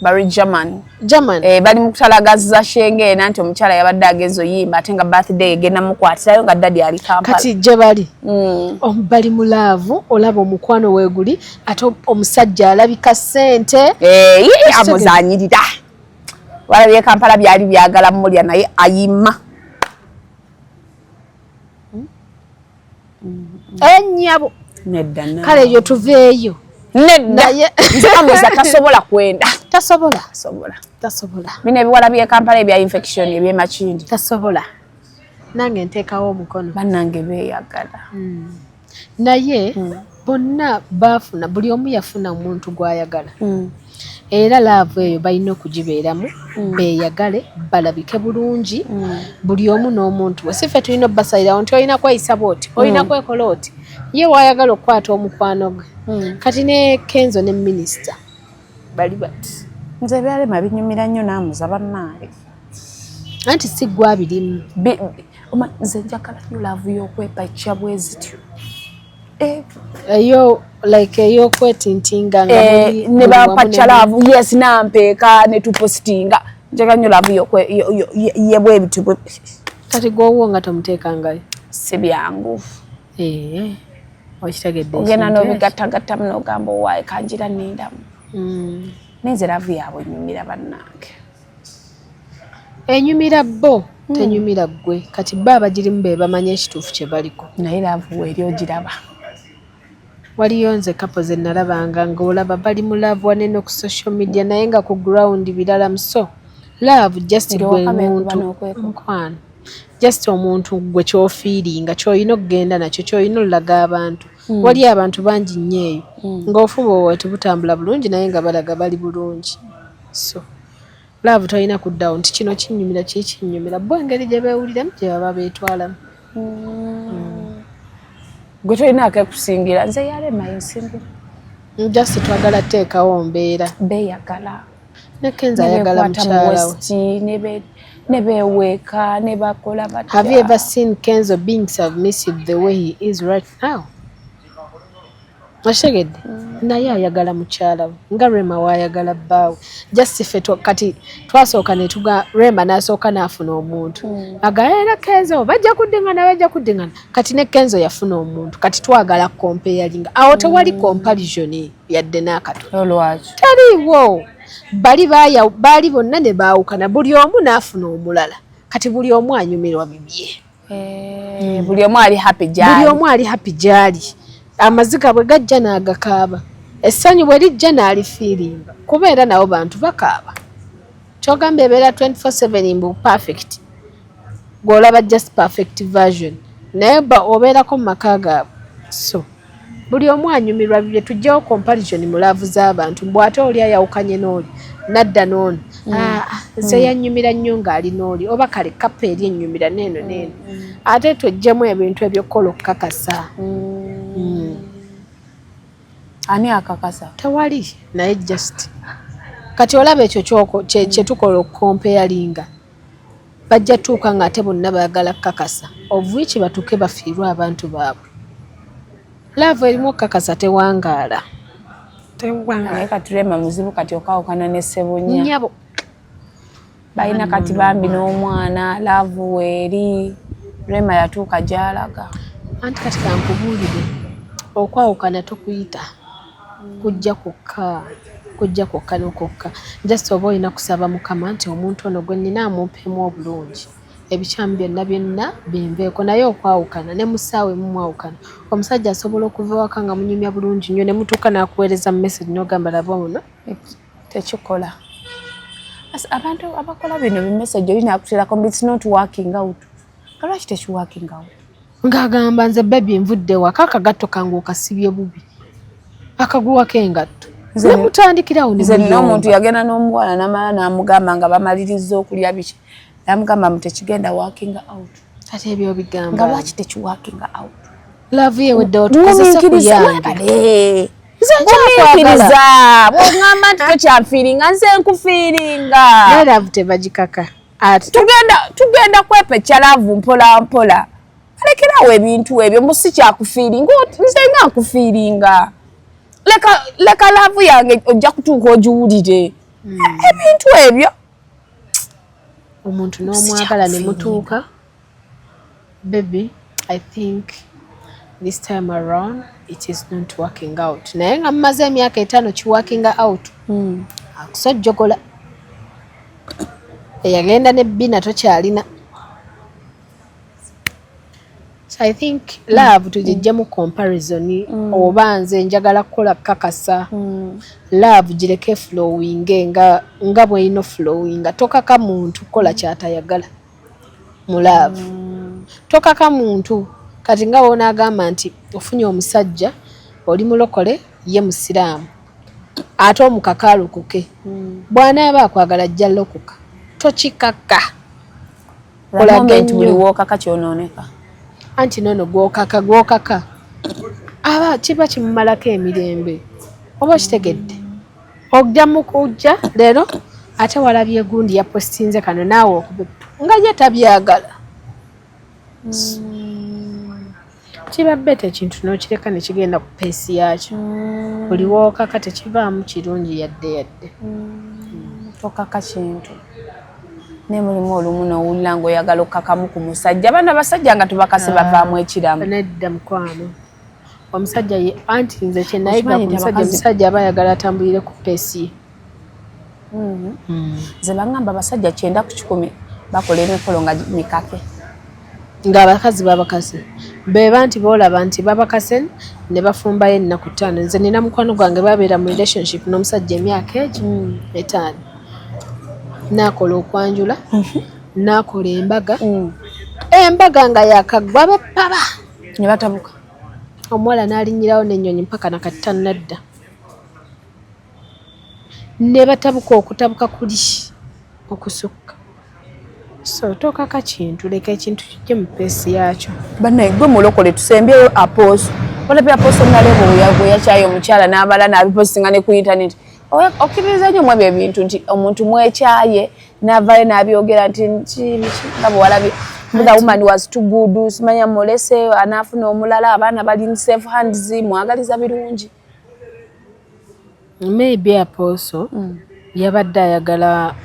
Bari German. Bali mukutalagaza shenge nanti omukyala yabadde agezo yimba ate nga birthday egenda mukwatirayo nga daddy ali Kampala. Kati je bali. Bali mu laavu olaba omukwano weeguli ate omusajja alabika ssente. Amuzanyirira. Walabye Kampala byali byagala mulya naye ayima. Ennyabo. Nedda na. Kale yo tuveeyo. Nedda. Nzamuza tasobola kwenda. Tasobola. Bino ebiwala bye Kampala ebya infection ebye makindi. Tasobola. Nange nteekawo omukono. Bannange beeyagala. Naye bonna baafuna buli omu yafuna omuntu gw'ayagala. Era laavu eyo balina okugibeeramu beeyagale balabike bulungi buli omu n'omuntu we. Si ffe tulina obbasalirawo nti olina kweyisa bw'oti olina kwekola oti ye waayagala okukwata omukwano gwe. Kati ne Kenzo ne minisita bali bati. Nze byalema binyumira nnyo naamuza bannange. Anti si gwe abirimu. Nze njagala nnyo laavu y'okwepakya bwe zityo. Ey'okwetintinga nga ne bapakya laavu yes nampeeka ne tupositinga njagala nnyo love yebwe ebitu kati gwowo nga tomuteekangayo si byangu okitegedde ogenda n'obigattagatta n'ogamba owaaye kanjira nindamu nenze love yaabwe enyumira bannange enyumira bo tenyumira ggwe kati bo abagirimu be bamanya ekituufu kye baliko naye love weeri ogiraba waliyo nze kapo ze nalabanga ng'olaba bali mu love wanene ku social media naye nga ku ground birala muso love just gwe muntu mukwano just omuntu gwe kyofiiringa kyolina okugenda nakyo kyolina olaga abantu wali abantu bangi nnyo eyo ng'ofuba owe tebutambula bulungi naye nga balaga bali bulungi so love tolina kuddawo nti kino kinyumira kikinyumira bo engeri gye beewuliramu gye baba beetwalamu gwe tolina akekusingira nze yalema yensingira just twagala teekawo mbeera beeyagala nekenza ayagala mukyalawe nebeweeka nebakola batya. Have you ever seen Kenzo being submissive the way he is right now? Ashegedde naye ayagala mukyala we nga Rema waayagala bbaawe just ffe kati twasooka ne tuga Rema n'asooka n'afuna omuntu agaera Kenzo bajja kuddingana kati ne Kenzo yafuna omuntu kati twagala comparing awo tewali comparison yadde n'akatono lwaki taliiwo baali bonna ne baawukana buli omu n'afuna omulala kati buli omu anyumirwa bibye buli omu ali happy gyali amaziga bwe gajja n'agakaaba essanyu bwe lijja n'alifiiringa kuba era nabo bantu bakaaba kyogamba ebeera 24/7 mbu perfect gw'olaba just perfect version naye obeerako mu maka gaabwe so buli omu anyumirwa bibye tujjawo comparison mu laavu z'abantu mbw ate oli ayawukanye n'oli nadda n'ono nze yanyumira nnyo ng'ali n'oli oba kale kapa eri ennyumira neeno ate twejjemu ebintu ebyokukola okukakasa ani akakasa tewali naye just kati olaba ekyo kye tukola okukompeyalinga bajja tuuka ng'ate bonna baagala kukakasa ovuiki batuuke bafiirwa abantu baabwe laavu erimu okukakasa tewangaala naye kati Rema muzibu kati okaawukana ne Ssebunya nyabo balina kati bambi n'omwana laavu weeri Rema yatuuka gy'alaga anti kati kankubuulire okwawukana tokuyita kujja kwokka n'okokka just oba olina kusaba Mukama nti omuntu ono gwe nnina amumpeemu obulungi ebikyamu byonna binveeko naye okwawukana ne musaawe mumwawukana omusajja asobola okuva waka nga munyumya bulungi nnyo ne mutuuka n'akuweereza mu message n'ogamba laba ono tekikola abantu abakola bino bimessage olina akuteerako but it's not working out lwaki tekiworking out ng'agamba nze bebi nvudde waka akagatto kange okasibye bubi akaguwako engatto nemutandikirawo nze n'omuntu yagenda n'omuwala namala n'amugamba nga bamaliriza okulya biki namugamba mutekigenda working out ate ebyo bigamba nga lwaki tekiworking out love ye wedde otukozesa kuyange nzekyakwagala bw'ongamba nti tokyafiiringa nze nkufiiringa naye love tebagikaka tugenda kwepecya love mpola mpola alekerawo ebintu ebyo musi kyakufiiringa nze nga nkufiiringa leka love yange ojja kutuuka ogiwulire ebintu ebyo omuntu n'omwagala ne mutuuka baby I think this time around it is not working out naye nga mumaze emyaka 5 kiworking out akusojjogola eyagenda ne bbina tokyalina so I think love tugijjamu comparison oba nze njagala kukola kakasa love gireke flowing nga bw'erina flowing tokaka muntu kukola kyatayagala mu love tokaka muntu kati nga wonaagamba nti ofunye omusajja oli mulokole ye musiraamu ate omukakalukuke bw'anaaba akwagala ajja lokuka tokikaka olaga nti buli wookaka kyonooneka anti nono gwokaka aba kiba kimumalako emirembe oba kitegedde ojja mukujja leero ate walabye gundi yapostinze kano naawe okube nga ye tabyagala kiba bete ekintu n'okireka ne kigenda ku peesi yakyo buli wookaka tekivaamu kirungi yadde tokaka kintu ne mulimu olumu n'owulira ng'oyagala okkakamu ku musajja bana abasajja nga tubakase bavaamu ekiramu nedda mukwano omusajja ye anti nze kye nayiga ku musajja aba ayagala atambulire ku peesi ye nze bagamba abasajja 9 ku 10 bakola emikolo nga mikake ng'abakazi babakase beba nti boolaba nti babakase ne bafumbayo ennaku 5 nze nina mukwano gwange babeera mu relationship n'omusajja emyaka egi 5 naakola okwanjula naakola embaga nga yakagwa bepaba ne batabuka omuwala n'alinyirawo n'ennyonyi mpaka nakati nadda ne batabuka okutabuka kuli okusukka so tokaka kintu leka ekintu kijje mu peesi yakyo bannaye gwe mulokole tusembyeyo apooso olabye apooso nalebo yakyayo omukyala n'abala n'abipostinga ne ku internet okkiriza nnyo mu ebyo ebintu nti omuntu mwekyaye n'avaayo n'abyogera nti nga bwe walabye the woman was too good simanya molese anaafuna omulala abaana bali in safe hands mwagaliza birungi maybe apostle yabadde ayagala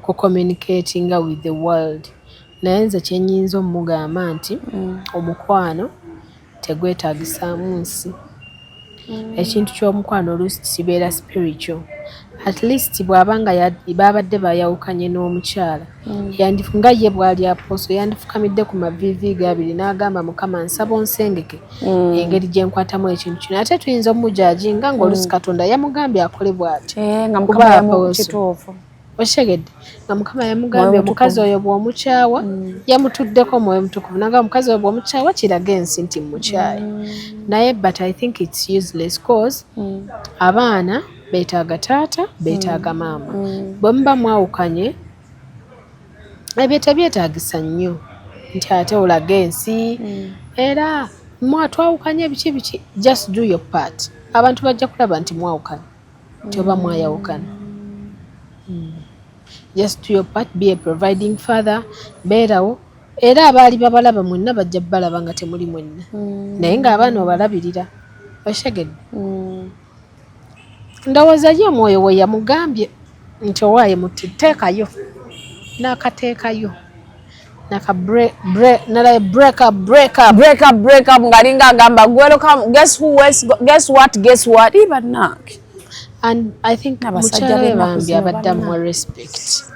ku communicating with the world naye nze kyenyinza omugamba nti omukwano tegwetaagisaamu nsi ekintu ky'omukwano oluusi kibeera spiritual at least bw'abanga babadde bayawukanye n'omukyala nga ye bw'ali aposo yandifukamidde ku mavivi ge abiri n'agamba mukama nsaba onsengeke engeri gye nkwatamu ekintu kino ate tuyinza omujajinga ng'oluusi katonda yamugambye akole bw'ati nga mukama yamukituufu oshegedde nga mukama yamugambye omukazi oyo bw'omukyawa yamutuddeko mwoyo mutukuvu naga omukazi oyo bw'omukyawa kiraga ensi nti mukyaye naye but I think it's useless cause abaana beetaaga taata beetaaga maama bwe muba mwawukanye ebyo tebyetaagisa nnyo nti ate olaga ensi era mwatwawukanye biki just do your part abantu bajja kulaba nti mwawukanye nti oba mwayawukana just do your part be a providing father beerawo era abaali babalaba mwenna bajja balaba nga temuli mwenna naye ng'abaana obalabirira oshegedde ndowooza ye omwoyo we yamugambye nti owaaye muti teekayo n'akateekayo naka nalaye break up ng'alinga agamba guess what even nak and I think mukyala we bambi abadde mu respect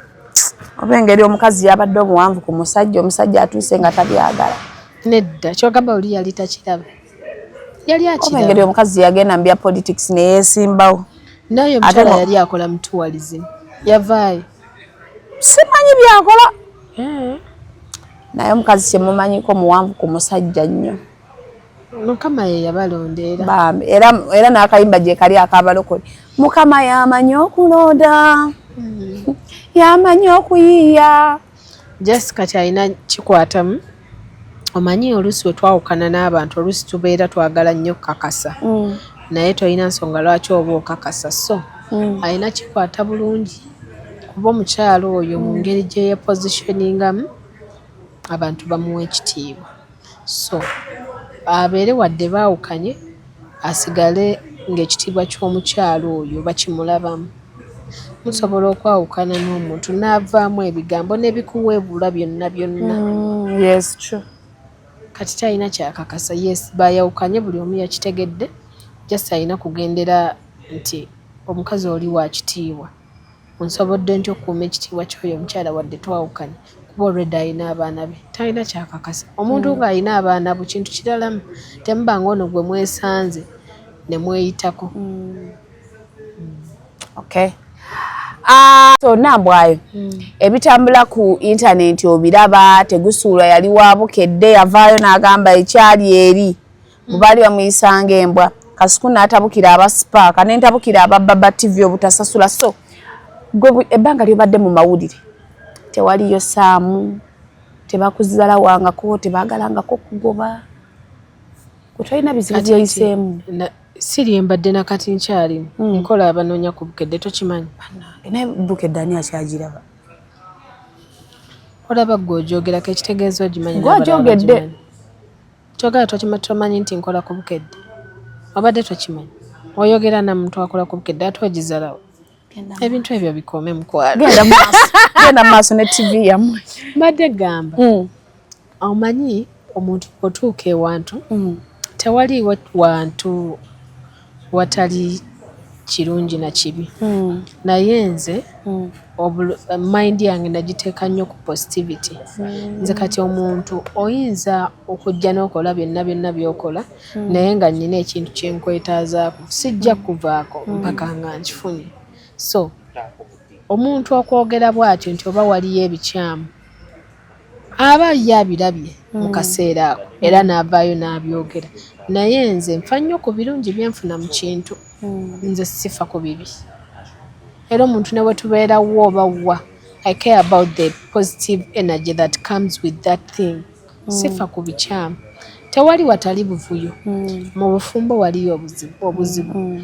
oba engeri omukazi yabadde omuwanvu ku musajja omusajja atuuse nga tabyagala nedda kyogamba oli yali takiraba yali akiraba oba engeri omukazi yagenda mbya politics neyeesimbawo naye omukyala yali akola mutuwalizi yavaayo simanyi byakola naye omukazi kyemumanyiko muwanvu ku musajja nnyo mukama ye yabalondeera bambi era n'akayimba gye kali akabalokole mukama yamanyi okulonda yamanyi okuyiiya Jessica kyalina kikwatamu omanyi oluusi we twawukana n'abantu oluusi tubeera twagala nnyo kakasa naye tolina nsonga lwaki oba okakasa so alina kikwata bulungi kuba omukyalo oyo mu ngeri gye yepositioningamu abantu bamuwa ekitiibwa so abeere wadde baawukanye asigale ng'ekitiibwa ky'omukyalo oyo bakimulabamu musobola okwawukana n'omuntu n'avaamu ebigambo n'ebikuweebula byonna yes true kati kyalina kyakakasa yes bayawukanye buli omu yakitegedde just alina kugendera nti omukazi oli wa kitiibwa nsobodde nti okuuma ekitiibwa ky'oyo omukyala wadde twawukanye kuba olwedde alina abaana be talina kyakakasa omuntu ng'alina abaana bu kintu kiralamu temubanga ono gwe mwesanze ne mweyitako okay so nambwayo ebitambula ku internet obiraba tegusuula yali waabukedde yavaayo n'agamba ekyali eri mubaali bamuyisanga embwa kasuku n'atabukira abasipaaka n'entabukira abababa TV obutasasula so gwe ebbanga lyobadde mu mawulire tewaliyo saamu tebakuzala wangako tebagalangako kugoba kutolina bizibu byoyiseemu siri mbadde nakati nkyalimu nkola abanoonya ku bukedde tokimanyi naye bukedde ani akyagiraba olaba gw'ojoogerako ekitegeeza ogimanyi gw'ojogedde kyogera tokimanyi nti nkola ku bukedde obadde tokimanyi oyogera na muntu akola ku bukedde ate ogizalawo ebintu ebyo bikome mukwalo genda maaso ne TV yamwe mbadde gamba omanyi omuntu otuuka ewantu tewali wantu watali kirungi na kibi naye nze mind yange nagiteeka nnyo ku positivity nze kati omuntu oyinza okujja n'okola byonna byokola naye nga nnina ekintu kyenkwetaazaako sijja kuvaako mpaka nga nkifunye so omuntu okwogera bw'atyo nti oba waliyo ebikyamu aba yabirabye mu kaseera ako era n'avaayo n'abyogera naye nze nfa nnyo ku birungi byenfuna mu kintu nze sifa ku bibi era omuntu ne bwe tubeerawo oba wa I care about the positive energy that comes with that thing sifa ku bikyamu tewali watali buvuyo mu bufumbo waliyo obuzibu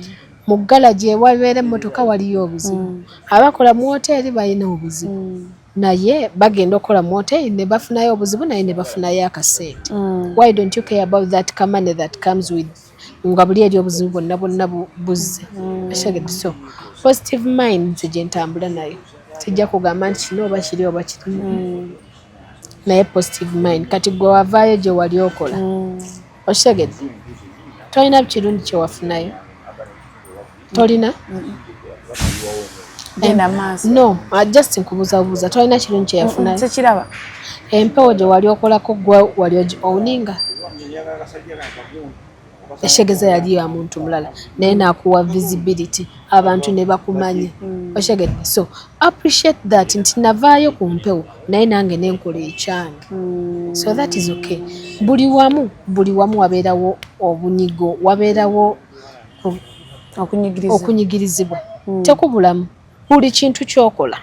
mu galaji ewabeera emmotoka waliyo obuzibu abakola mu woteeri balina obuzibu naye bagenda okukola mu woteeri ne bafunayo obuzibu naye ne bafunayo akasente why don't you care about that kamane that comes with nga buli eri obuzibu bwonna buzze so positive mind nze gye ntambula nayo sijja kugamba nti kino oba kiri oba kiri naye positive mind kati gwe wavaayo gye wali okola okitegedde tolina kirungi kye wafunayo tolina no just nkubuuzabuuza tolina kirungi kye yafunayo sekiraba empewo gye wali okolako gwe wali owuninga eshegeza yali ya muntu mulala naye nakuwa visibility abantu ne bakumanya oshegedde so appreciate that nti navaayo ku mpewo naye nange nenkola ekyange so that is okay buli wamu wabeerawo obunyigo wabeerawo okunyigirizibwa tekubulamu buli kintu kyokola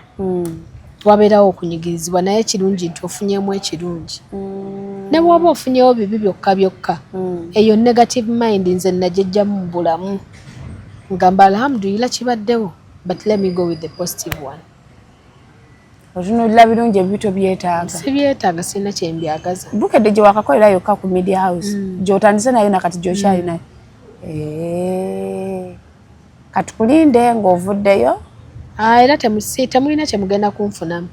wabeerawo okunyigirizibwa naye kirungi nti ofunyemu ekirungi ne bw'oba ofunyewo bibi byokka eyo negative mind nze najejjamu mu bulamu ngamba alhamdulillah kibaddewo but let me go with the positive one otunulira birungi ebibito byetaaga sibyetaaga sirina kyembyagaza bukedde gye wakakolera yokka ku media house gy'otandise nayo nakati gy'okyali nayo katukulinde ng'ovuddeyo era temulina kyemugenda kunfunamu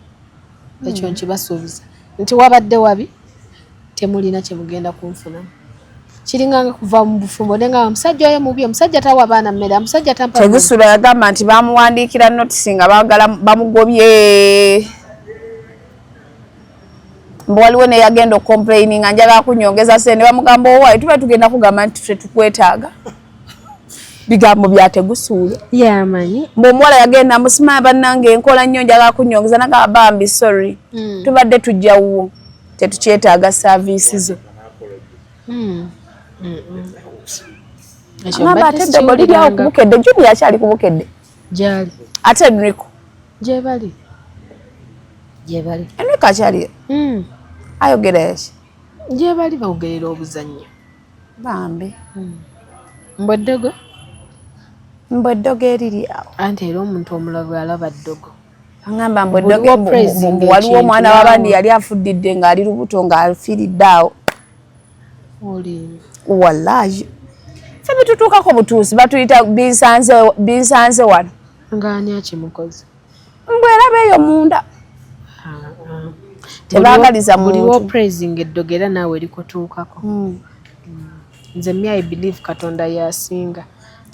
ekyo nkibasuubiza nti wabadde wabi temulina kyemugenda kunfunamu kiringanga kuva mu bufumbo nenga omusajja oyo mubi omusajja tawa abaana mmere omusajja tampa Tegusula yagamba nti bamuwandiikira notisi nga baagala bamugobye waliwo ne yagenda complaining nga njagala kunyongeza sente bamugamba owaayi tuba tugenda kugamba nti ffe tukwetaaga bigambo bya Tegusuule yamanyi omuwala yagenda musima bannange enkola nnyo njagala kunyongeza naga bambi sorry tubadde tujjawo tetukyetaaga services zo Amaba ate Doboli lyawo kubukedde Junior akyali kubukedde gyali ate Enrico gyebali Enrico akyali ayogera eki gyebali bawugerera obuzannyo bambi mbweddogo eriri awo anti era omuntu omulalu alaba ddogo angamba mbweddogo waliwo omwana w'abandi yali afuddidde ng'ali lubuto ng'afiiridde awo wallahi ffe bitutuukako butuusi batuyita binsanze wano ng'ani akimukozi mbweraba eyo munda tebaagaliza buliwo praising eddogo era naawe erikutuukako nze I believe Katonda yasinga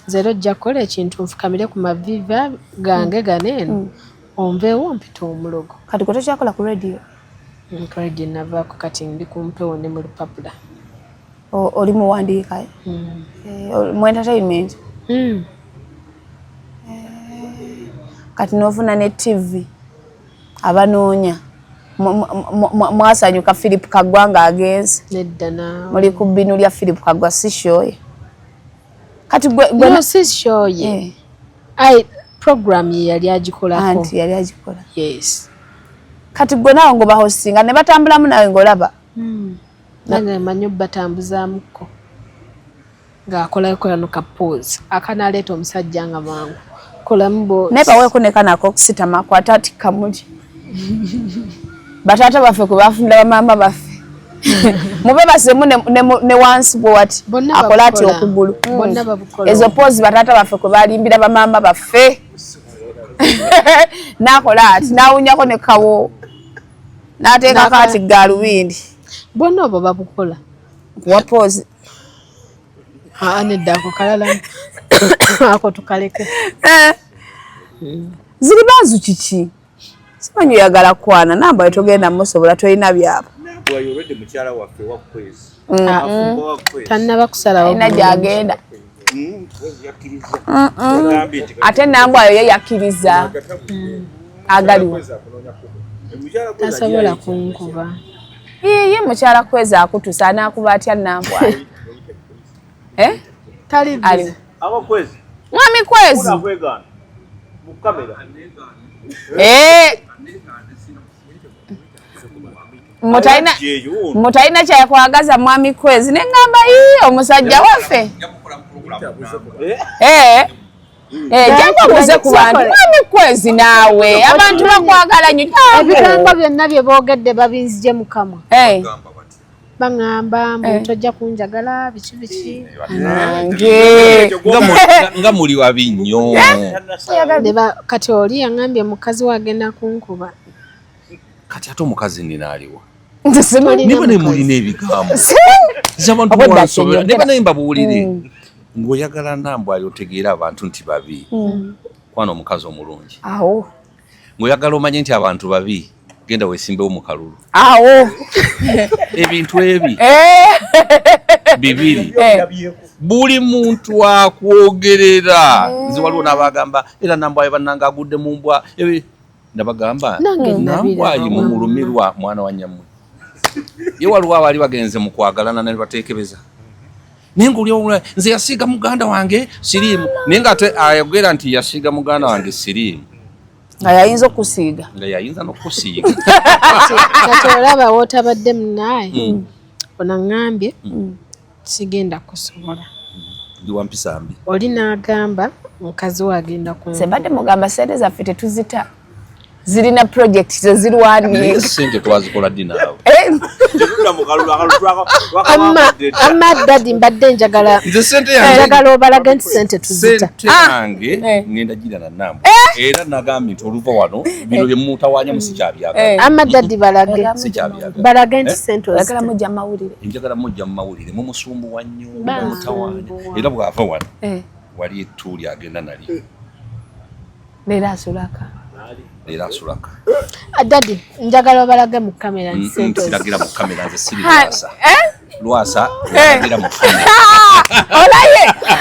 nze era ojja kukola ekintu nfukamire ku maviva gange ganeeno onveewo mpita omulogo kati gwe tokyakola ku radio radio navaako kati ndi kumpewo ne mu lupapula oli muwandiika mu entertainment kati n'ofuna ne TV abanoonya mwasanyuka Philip Kagwa ng'agenze nedda naawe muli ku bbinu lya Philip Kagwa sishoye kati no sishoye program ye yali agikolako anti yali agikola yes kati gwe naawe ng'obahosinga ne batambulamu nawe ng'olaba nange manyi batambuzaamuko ng'akolayoko yano kapoozi akanaleeta omusajja nga mangu kolamu naye baweeko ne kanako okusitama kwata ati kamuli bataata baffe kwe bafunira bamama baffe mube basemu ne wansi bwe wati akola ati okugulu ezo poozi bataata baffe kwe balimbira bamama baffe nakola ati nawunyako ne kawo nateeka kati galubindi bonna obo babukola wapozi nedda ako kalala ako tukaleke ziri banzu kiki simanyi oyagala kwana namba togenda musobola tolina byabo tannaba kusalawo alina gyagenda ate nambwayo ye yakkiriza agaliwo tasobola kunkuba ye mukyala kweza akutusa anakuba atya nambwayo tali mwami kwezi mutalina kyakwagaza mwami kwezi neŋŋamba omusajja waffe jangabuze ku bantu mwami kwezi naawe abantu bakwagala nnyo ebigambo byonna bye boogedde babinzije mukamwa baŋŋamba tojja kunjagala biki nga muli wabi nnyo kati oli yaŋŋambye mukazi wagenda kunkuba kati ate omukazi nina aliwo Mulina niba ne mukazi. mulina ebigambo zabantu bwansobola niba naye mbabuulire ng'oyagala nambwali otegeera abantu nti babi kwana omukazi omulungi awo ng'oyagala omanye nti abantu babi genda weesimbewo mu kalulu awo ebintu ebi bibiri buli muntu akwogerera nze waliwo n'abagamba era nambwayi bannanga agudde mu mbwa ndabagamba nambwayi mumulumirwa mwana wa nyammwe ye waliwo abaali bagenze mu kwagalana ne bateekebeza naye ngaoli nze yasiiga muganda wange siriimu naye ng'ate ayogera nti yasiiga muganda wange siriimu nga yayinza okusiiga nga yayinza n'okusiiga kati olaba wootabadde munaaye ona ŋŋambye sigenda kusobola ndi wampisa mbi oli n'agamba mukazi wagenda ku nze mbadde mugamba sente zaffe tetuzita zirina project zo zirwanira sente twazikola ddi naawe amma dadi mbadde njagala nze sente obalage nti sente tuzita sente yange ngenda gira na namba era nagambye nti oluva wano bino bye mutawaanya musikyabyaga amma dadi balage sikyabyaga balage nti sente oyagala ozita mujja mawulire enjagala mujja mu mawulire mumusumbuwa nnyo mutawaanya era bw'ava wano wali ettuuli agenda nali leero asulaka era asulaka dadi njagala obalage mu kamera nti sente ozita nsiragira mu kamera nze siri lwasa olagira mu kamera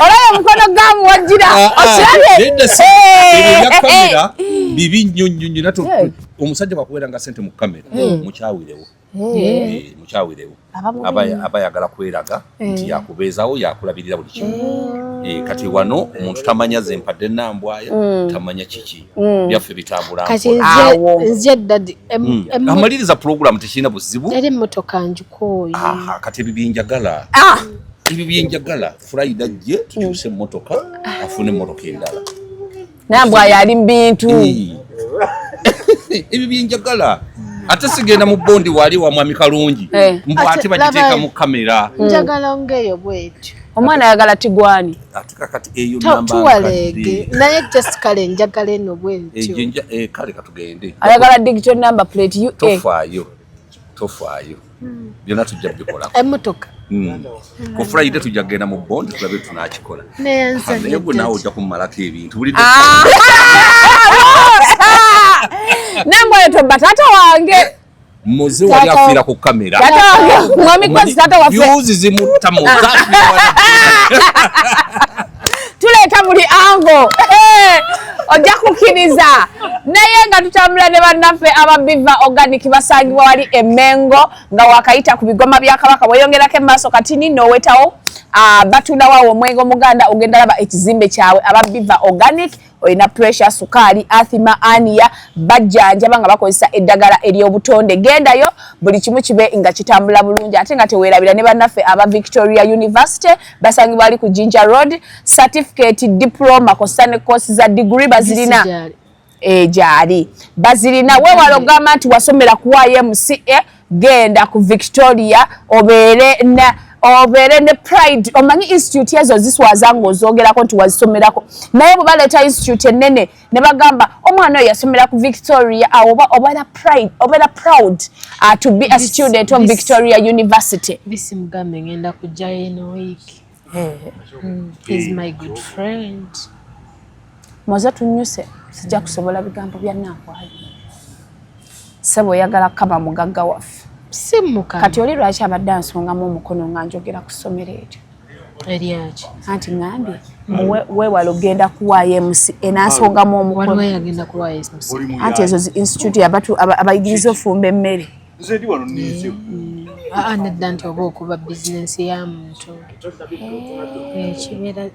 olaye mukono gamu wajira osirabye ebyo bya kamera bibi nnyo nnyo nnyo nato omusajja bakuweranga sente mu kamera mukyawirewo mukyawirewo aba yagala kweraga nti yakubeezawo yakulabirira buli kimu kati wano omuntu tamanya ze mpadde nambwaya tamanya kiki byaffe bitambula kati nze dadi amaliriza puroguramu tekirina buzibu eri emmotoka njukooye kati ebibyenjagala ebibyenjagala furayida ajje tukyuse emmotoka afune emmotoka endala nambwaya ali mu bintu ebibyenjagala ate sigenda mu bondi wali wa mwami kalungi mbu ate bagiteeka mu kamera njagala ngeeyo bwetyo omwana ayagala tigwani ate kakati eyo namba tuwaleege naye just kale njagala eno bwetyo kale katugende ayagala digital number plate UA tofaayo byonna tujja bikolako emmotoka ku Friday tujja kugenda mu bondi tulabe tunakikola naye gwe naawe ojja kummalako ebintu buli nambwayo toba taata wange muze wali afiira ku kamera taata wange mwami kwezi taata waffe byuzi zimutta mu tuleeta buli ango ojja kukkiriza naye nga tutambula ne bannaffe aba Biva Organic basangibwa wali Emmengo nga wakayita ku bigoma bya Kabaka weyongerako emmaaso kati nino owetawo batunda waawo omwenge omuganda ogenda laba ekizimbe kyabwe aba Biva Organic oyina pressure sukaali athima ania bajjanjaba nga bakozesa eddagala ery'obutonde gendayo buli kimu kibe nga kitambula bulungi ate nga teweerabira ne bannaffe aba Victoria University basangibwa ali ku Jinja Road certificate diploma kosa ne course za degree bazirina gyali bazirina weewala ogamba nti wasomera ku YMCA genda ku Victoria obeere obeere ne pride omanyi institute ezo ziswaza ng'ozogerako nti wazisomerako naye bwe baleeta institute ennene ne bagamba omwana oyo yasomera ku Victoria obeera proud to be a student of Victoria University. Bisi mugambe ngenda kujjayo eno week. He's my good friend. Mwaza tunyuse sijja kusobola bigambo bya Nankwayo. Sebo oyagala kama mugagga waffe. Simuka. Kati oli lwaki abadde ansongamu omukono nga njogera ku ssomero eryo. Eryaki? Anti ngambye weewala ogenda ku YMC enansongamu omukono. Waliwo yagenda ku YMC. Anti ezo zi institute abayigiriza ofumba emmere. Nedda nti oba okuba bizinensi ya muntu. Ekibeera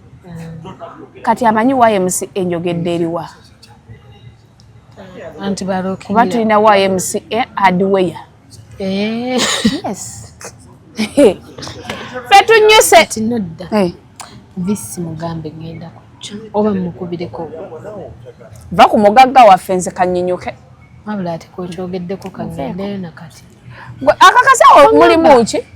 Kati amanyi YMC enjogedde eriwa. Anti balookingira. Kuba tulina YMC hardware. Yes. Fetunyuse. Tinodda. Bisi mugambe ngenda kucha. Oba mukubireko. Va ku mugagga waffe nze kanyinyuke. Wabula ate kwejogeddeko kagendeyo nakati. Akakasawo mulimu ki?